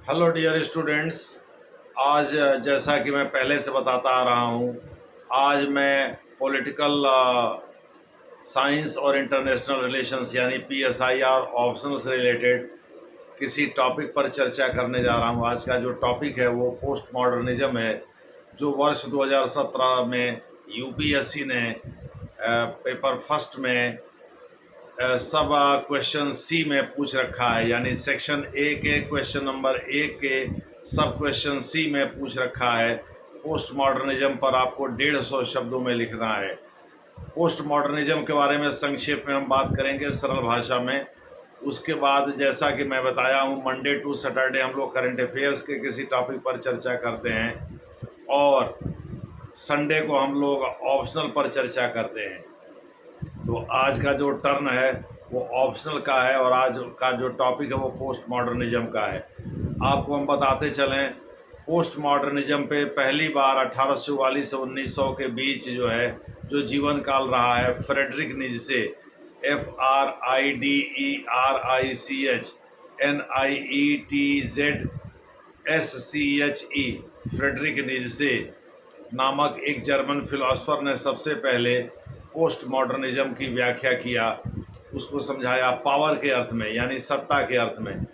Hello dear students. आज जैसा कि मैं पहले से बताता आ रहा हूँ, आज मैं पॉलिटिकल साइंस और इंटरनेशनल रिलेशंस यानी PSIR ऑप्शनल से रिलेटेड किसी टॉपिक पर चर्चा करने जा रहा हूँ। आज का जो टॉपिक है वो पोस्ट मॉडर्निज्म है, जो वर्ष 2017 में UPSC ने पेपर फर्स्ट में सब क्वेश्चन सी में पूछ रखा है, यानी सेक्शन ए के क्वेश्चन नंबर 1 के सब क्वेश्चन सी में पूछ रखा है। पोस्ट मॉडर्निज्म पर आपको 150 शब्दों में लिखना है। पोस्ट मॉडर्निज्म के बारे में संक्षेप में हम बात करेंगे सरल भाषा में। उसके बाद जैसा कि मैं बताया हूँ, मंडे टू सैटरडे हम लोग करंट अफेयर्स के किसी टॉपिक पर चर्चा करते हैं और संडे को हम लोग ऑप्शनल पर चर्चा करते हैं। तो आज का जो टर्न है वो ऑप्शनल का है और आज का जो टॉपिक है वो पोस्ट मॉडर्निज्म का है। आपको हम बताते चलें, पोस्ट मॉडर्निज्म पे पहली बार 1844 से 1900 के बीच जो जीवन काल रहा है, Friedrich Nietzsche, FREDERICH Friedrich Nietzsche नामक एक जर्मन फिलोसफर ने सबसे पहले पोस्ट मॉडर्निज्म की व्याख्या किया। उसको समझाया पावर के अर्थ में, यानी सत्ता के अर्थ में।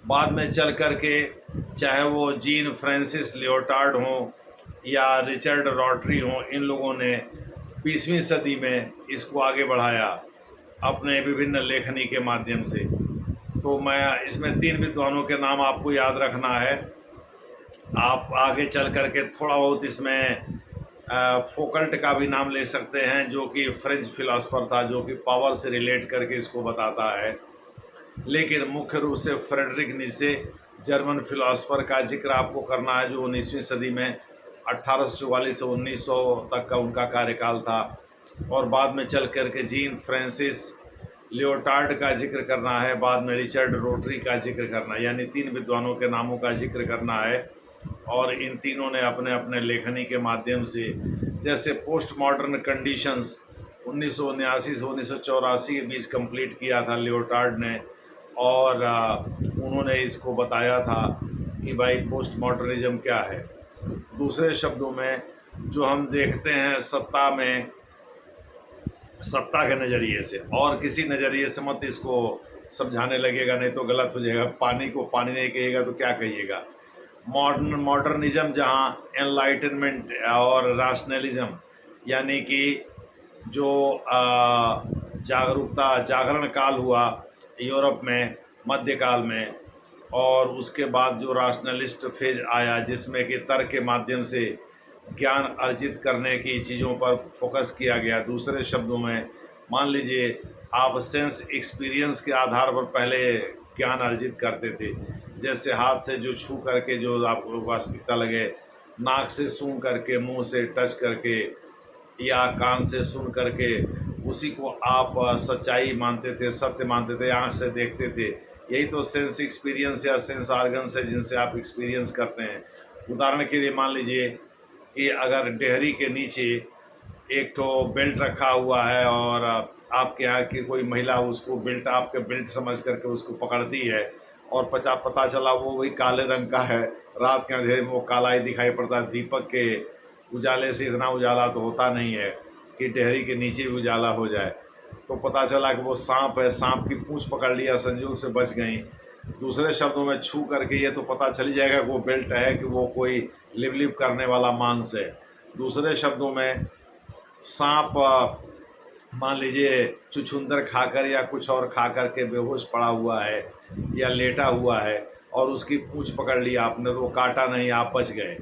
बाद में चल कर के चाहे वो जीन फ्रांसिस लियोटार्ड हों या रिचर्ड रॉटरी हों, इन लोगों ने 20वीं सदी में इसको आगे बढ़ाया अपने विभिन्न लेखनी के माध्यम से। तो मैं इसमें 3 विद्वानों के नाम आपको याद रखना है। आप आगे चल कर के थोड़ा बहुत इसमें फोकल्ट का भी नाम ले सकते हैं, जो कि फ्रेंच फिलोसफर था, जो कि पावर से रिलेट करके इसको बताता है। लेकिन मुख्य रूप से फ्रेडरिक नीत्शे जर्मन फिलोसफर का जिक्र आपको करना है, जो 19वीं सदी में 1844 से 1900 तक का उनका कार्यकाल था। और बाद में चल कर के जीन फ्रांसिस लियोटार्ड का जिक्र करना है, बाद में रिचर्ड रोटरी का जिक्र करना है, यानी 3 विद्वानों के नामों का जिक्र करना है। और इन तीनों ने अपने अपने लेखनी के माध्यम से, जैसे पोस्ट मॉडर्न कंडीशंस 1979 से 1984 के बीच कंप्लीट किया था लियोटार्ड ने, और उन्होंने इसको बताया था कि भाई पोस्ट मॉडर्निज्म क्या है। दूसरे शब्दों में जो हम देखते हैं सत्ता में, सत्ता के नज़रिए से, और किसी नज़रिए से मत इसको समझाने लगेगा, नहीं तो गलत हो जाएगा। पानी को पानी नहीं कहिएगा तो क्या कहिएगा। मॉडर्निज्म जहाँ एनलाइटनमेंट और राशनलिज्म, यानी कि जो जागरण काल हुआ यूरोप में मध्यकाल में, और उसके बाद जो राशनलिस्ट फेज आया, जिसमें कि तर्क के माध्यम से ज्ञान अर्जित करने की चीज़ों पर फोकस किया गया। दूसरे शब्दों में मान लीजिए आप सेंस एक्सपीरियंस के आधार पर पहले ज्ञान अर्जित करते थे, जैसे हाथ से जो छू करके जो आपको वास्तविकता लगे, नाक से सूंघ करके, मुंह से टच करके, या कान से सुन करके, उसी को आप सच्चाई मानते थे, सत्य मानते थे, आँख से देखते थे। यही तो सेंस एक्सपीरियंस या सेंस ऑर्गन्स है जिनसे आप एक्सपीरियंस करते हैं। उदाहरण के लिए मान लीजिए कि अगर डेहरी के नीचे एक तो बेल्ट रखा हुआ है और आपके यहाँ की कोई महिला उसको बेल्ट, आपके बेल्ट समझ करके उसको पकड़ती है, और पता चला वो वही काले रंग का है, रात के अंधेरे में वो काला ही दिखाई पड़ता है। दीपक के उजाले से इतना उजाला तो होता नहीं है कि डेहरी के नीचे भी उजाला हो जाए। तो पता चला कि वो सांप है, सांप की पूंछ पकड़ लिया, संजोग से बच गई। दूसरे शब्दों में छू करके ये तो पता चल जाएगा कि वो बेल्ट है, कि वो कोई लिप करने वाला मांस है। दूसरे शब्दों में सांप मान लीजिए चुछुंदर खाकर या कुछ और खा कर के बेहोश पड़ा हुआ है या लेटा हुआ है, और उसकी पूंछ पकड़ लिया आपने, तो वो काटा नहीं, आप बच गए।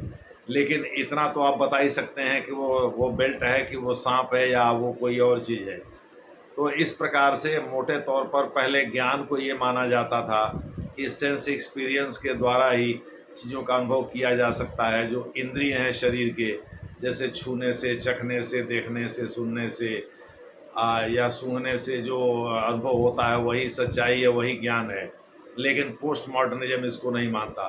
लेकिन इतना तो आप बता ही सकते हैं कि वो बेल्ट है, कि वो सांप है, या वो कोई और चीज़ है। तो इस प्रकार से मोटे तौर पर पहले ज्ञान को ये माना जाता था कि सेंस एक्सपीरियंस के द्वारा ही चीज़ों का अनुभव किया जा सकता है। जो इंद्रिय हैं शरीर के, जैसे छूने से, चखने से, देखने से, सुनने से या सूंघने से जो अनुभव होता है, वही सच्चाई है, वही ज्ञान है। लेकिन पोस्ट मॉडर्निज्म इसको नहीं मानता।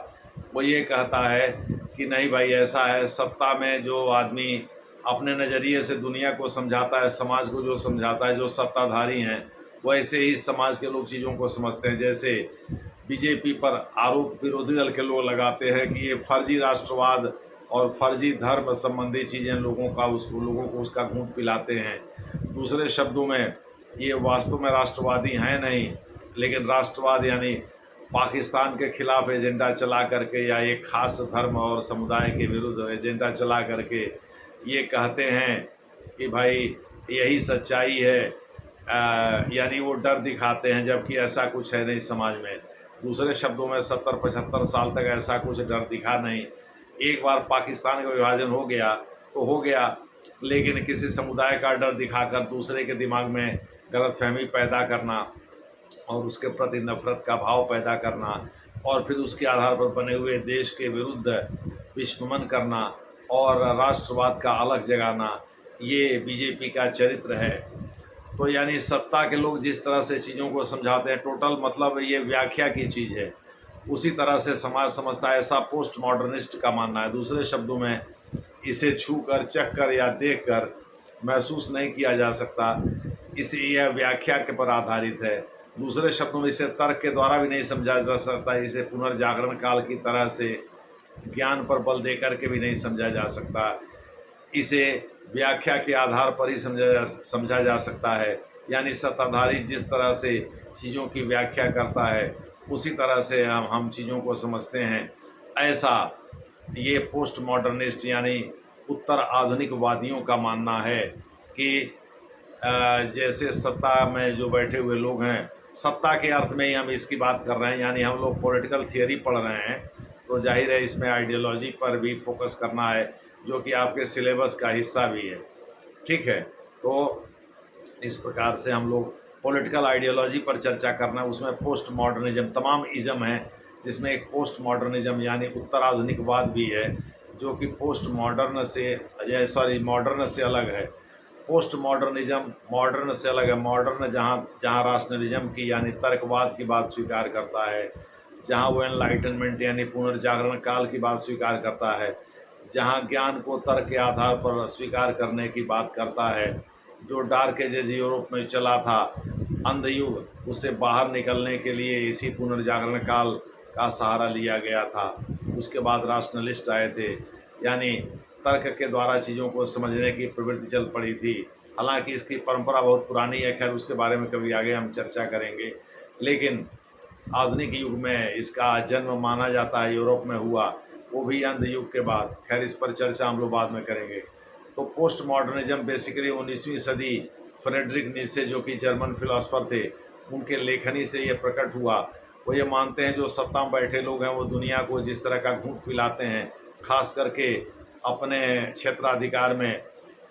वो ये कहता है कि नहीं भाई, ऐसा है, सत्ता में जो आदमी अपने नज़रिए से दुनिया को समझाता है, समाज को जो समझाता है, जो सत्ताधारी हैं, वैसे ही समाज के लोग चीज़ों को समझते हैं। जैसे बीजेपी पर आरोप विरोधी दल के लोग लगाते हैं कि ये फर्जी राष्ट्रवाद और फर्जी धर्म संबंधी चीज़ें लोगों को उसका घूंट पिलाते हैं। दूसरे शब्दों में ये वास्तव में राष्ट्रवादी हैं नहीं, लेकिन राष्ट्रवाद यानी पाकिस्तान के खिलाफ एजेंडा चला करके या एक खास धर्म और समुदाय के विरुद्ध एजेंडा चला करके ये कहते हैं कि भाई यही सच्चाई है, यानी वो डर दिखाते हैं, जबकि ऐसा कुछ है नहीं समाज में। दूसरे शब्दों में 70-75 साल तक ऐसा कुछ डर दिखा नहीं। एक बार पाकिस्तान का विभाजन हो गया तो हो गया, लेकिन किसी समुदाय का डर दिखाकर दूसरे के दिमाग में गलतफहमी पैदा करना और उसके प्रति नफरत का भाव पैदा करना और फिर उसके आधार पर बने हुए देश के विरुद्ध विस्फोमन करना और राष्ट्रवाद का अलग जगाना, ये बीजेपी का चरित्र है। तो यानी सत्ता के लोग जिस तरह से चीज़ों को समझाते हैं, टोटल मतलब ये व्याख्या की चीज़ है, उसी तरह से समाज समझता है, ऐसा पोस्ट मॉडर्निस्ट का मानना है। दूसरे शब्दों में इसे छू कर, चख कर या देख कर महसूस नहीं किया जा सकता, इसे यह व्याख्या के पर आधारित है। दूसरे शब्दों में इसे तर्क के द्वारा भी नहीं समझा जा सकता, इसे पुनर्जागरण काल की तरह से ज्ञान पर बल देकर के भी नहीं समझा जा सकता, इसे व्याख्या के आधार पर ही समझा जा सकता है। यानी सत्ताधारी जिस तरह से चीज़ों की व्याख्या करता है उसी तरह से हम चीज़ों को समझते हैं, ऐसा ये पोस्ट मॉडर्निस्ट यानी उत्तर आधुनिकवादियों का मानना है कि जैसे सत्ता में जो बैठे हुए लोग हैं, सत्ता के अर्थ में ही हम इसकी बात कर रहे हैं, यानी हम लोग पॉलिटिकल थियरी पढ़ रहे हैं, तो जाहिर है इसमें आइडियोलॉजी पर भी फोकस करना है, जो कि आपके सिलेबस का हिस्सा भी है। ठीक है, तो इस प्रकार से हम लोग पॉलिटिकल आइडियोलॉजी पर चर्चा करना, उसमें पोस्ट मॉडर्निज्म तमाम इज़म है, जिसमें एक पोस्ट मॉडर्निज्म यानी उत्तर आधुनिकवाद भी है, जो कि पोस्ट मॉडर्न से मॉडर्न से अलग है। पोस्ट मॉडर्निज्म मॉडर्न से अलग है। मॉडर्न जहाँ राशनलिज्म की यानी तर्कवाद की बात स्वीकार करता है, जहाँ वो एनलाइटनमेंट यानी पुनर्जागरण काल की बात स्वीकार करता है, जहाँ ज्ञान को तर्क के आधार पर स्वीकार करने की बात करता है, जो डार्क एजेज यूरोप में चला था, अंधयुग, उससे बाहर निकलने के लिए इसी पुनर्जागरण काल का सहारा लिया गया था। उसके बाद राशनलिस्ट आए थे, यानी तर्क के द्वारा चीज़ों को समझने की प्रवृत्ति चल पड़ी थी। हालांकि इसकी परंपरा बहुत पुरानी है, खैर उसके बारे में कभी आगे हम चर्चा करेंगे। लेकिन आधुनिक युग में इसका जन्म माना जाता है यूरोप में हुआ, वो भी अंध युग के बाद। खैर इस पर चर्चा हम लोग बाद में करेंगे। तो पोस्ट मॉडर्निज्म बेसिकली 19वीं सदी फ्रेडरिक नीत्शे, जो कि जर्मन फिलोसफर थे, उनके लेखनी से ये प्रकट हुआ। वो ये मानते हैं जो सत्ता में बैठे लोग हैं वो दुनिया को जिस तरह का घूंट पिलाते हैं, खास करके अपने क्षेत्राधिकार में,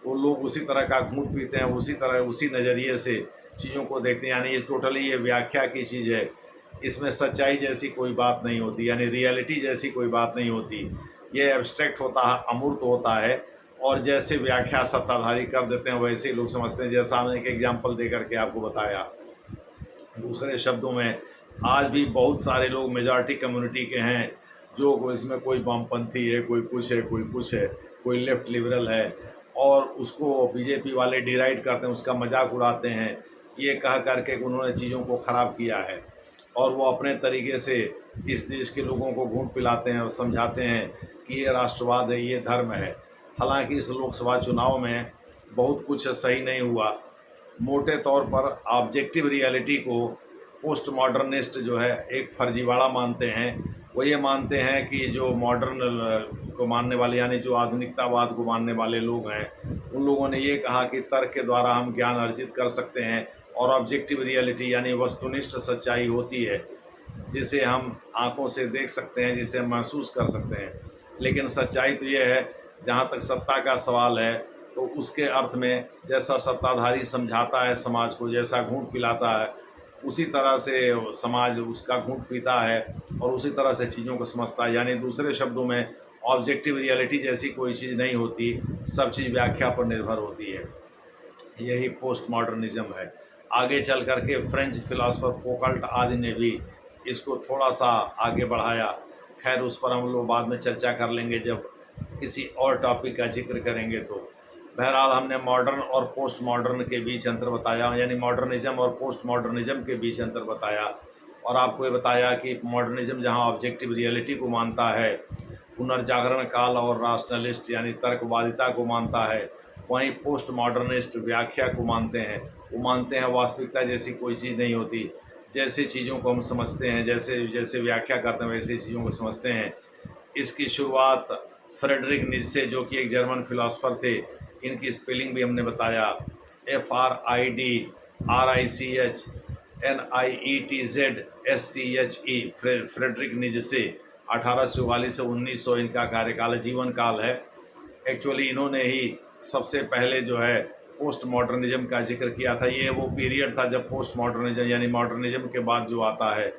वो लोग उसी तरह का घूंट पीते हैं, उसी तरह उसी नज़रिए से चीज़ों को देखते हैं। यानी ये टोटली ये व्याख्या की चीज़ है, इसमें सच्चाई जैसी कोई बात नहीं होती, यानी रियलिटी जैसी कोई बात नहीं होती। ये एब्स्ट्रैक्ट होता है, अमूर्त होता है, और जैसे व्याख्या सत्ताधारी कर देते हैं वैसे ही लोग समझते हैं, जैसा हमने एक एग्जाम्पल दे करके आपको बताया। दूसरे शब्दों में आज भी बहुत सारे लोग मेजॉरिटी कम्युनिटी के हैं जो इसमें कोई वामपंथी है, कोई कुछ है, कोई कुछ है, कोई लेफ्ट लिबरल है, और उसको बीजेपी वाले डिराइड करते हैं, उसका मजाक उड़ाते हैं, ये कह करके उन्होंने चीज़ों को ख़राब किया है, और वो अपने तरीके से इस देश के लोगों को घूंट पिलाते हैं और समझाते हैं कि ये राष्ट्रवाद है, ये धर्म है। हालांकि इस लोकसभा चुनाव में बहुत कुछ सही नहीं हुआ। मोटे तौर पर ऑब्जेक्टिव रियलिटी को पोस्ट मॉडर्निस्ट जो है एक फर्जीवाड़ा मानते हैं। वो ये मानते हैं कि जो मॉडर्न को मानने वाले यानी जो आधुनिकतावाद को मानने वाले लोग हैं, उन लोगों ने ये कहा कि तर्क के द्वारा हम ज्ञान अर्जित कर सकते हैं, और ऑब्जेक्टिव रियलिटी यानी वस्तुनिष्ठ सच्चाई होती है जिसे हम आंखों से देख सकते हैं, जिसे हम महसूस कर सकते हैं। लेकिन सच्चाई तो ये है, जहाँ तक सत्ता का सवाल है, तो उसके अर्थ में जैसा सत्ताधारी समझाता है समाज को, जैसा घूंट पिलाता है, उसी तरह से समाज उसका घूंट पीता है और उसी तरह से चीज़ों को समझता है। यानी दूसरे शब्दों में ऑब्जेक्टिव रियलिटी जैसी कोई चीज़ नहीं होती, सब चीज़ व्याख्या पर निर्भर होती है। यही पोस्ट मॉडर्निज्म है। आगे चल कर के फ्रेंच फिलासफर फोकल्ट आदि ने भी इसको थोड़ा सा आगे बढ़ाया। खैर उस पर हम लोग बाद में चर्चा कर लेंगे जब किसी और टॉपिक का जिक्र करेंगे। तो बहरहाल हमने मॉडर्न और पोस्ट मॉडर्न के बीच अंतर बताया, यानी मॉडर्निज्म और पोस्ट मॉडर्निज्म के बीच अंतर बताया। और आपको ये बताया कि मॉडर्निज्म जहाँ ऑब्जेक्टिव रियलिटी को मानता है, पुनर्जागरण काल और राशनलिस्ट यानी तर्कवादिता को मानता है, वहीं पोस्ट मॉडर्निस्ट व्याख्या को मानते हैं। वो मानते हैं वास्तविकता जैसी कोई चीज़ नहीं होती, जैसे चीज़ों को हम समझते हैं, जैसे जैसे व्याख्या करते हैं वैसे चीज़ों को समझते हैं। इसकी शुरुआत फ्रेडरिक नीत्शे जो कि एक जर्मन फिलोसफर थे, इनकी स्पेलिंग भी हमने बताया, FRIDRICHNIETZSCHE, फ्रेडरिक नीत्शे। 1844 से 1900 इनका कार्यकाल जीवन काल है। एक्चुअली इन्होंने ही सबसे पहले जो है पोस्ट मॉडर्निज्म का जिक्र किया था। ये वो पीरियड था जब पोस्ट मॉडर्निज्म यानी मॉडर्निज्म के बाद जो आता है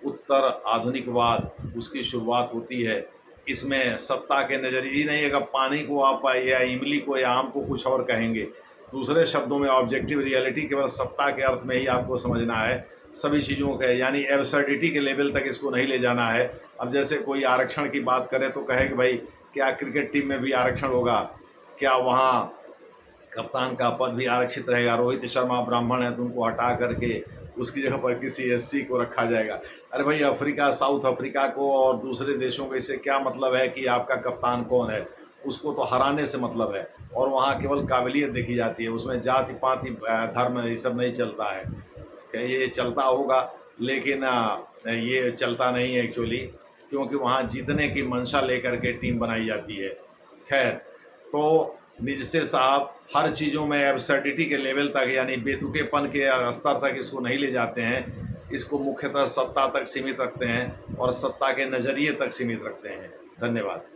उत्तर आधुनिकवाद, उसकी शुरुआत होती है। इसमें सत्ता के नज़रिए ही नहीं, अगर पानी को आप या इमली को या आम को कुछ और कहेंगे, दूसरे शब्दों में ऑब्जेक्टिव रियलिटी केवल सत्ता के अर्थ में ही आपको समझना है सभी चीज़ों का, यानी एब्सर्डिटी के लेवल तक इसको नहीं ले जाना है। अब जैसे कोई आरक्षण की बात करे तो कहे कि भाई क्या क्रिकेट टीम में भी आरक्षण होगा, क्या वहाँ कप्तान का पद भी आरक्षित रहेगा, रोहित शर्मा ब्राह्मण है तो उनको हटा करके उसकी जगह पर किसी एससी को रखा जाएगा। अरे भाई अफ्रीका, साउथ अफ्रीका को और दूसरे देशों को इससे क्या मतलब है कि आपका कप्तान कौन है, उसको तो हराने से मतलब है। और वहाँ केवल काबिलियत देखी जाती है, उसमें जाति पाति धर्म ये सब नहीं चलता है। ये चलता होगा लेकिन ये चलता नहीं है एक्चुअली, क्योंकि वहाँ जीतने की मंशा लेकर के टीम बनाई जाती है। खैर, तो नीत्शे साहब हर चीज़ों में एब्सर्डिटी के लेवल तक यानी बेतुकेपन के स्तर तक इसको नहीं ले जाते हैं, इसको मुख्यतः सत्ता तक सीमित रखते हैं और सत्ता के नज़रिए तक सीमित रखते हैं। धन्यवाद।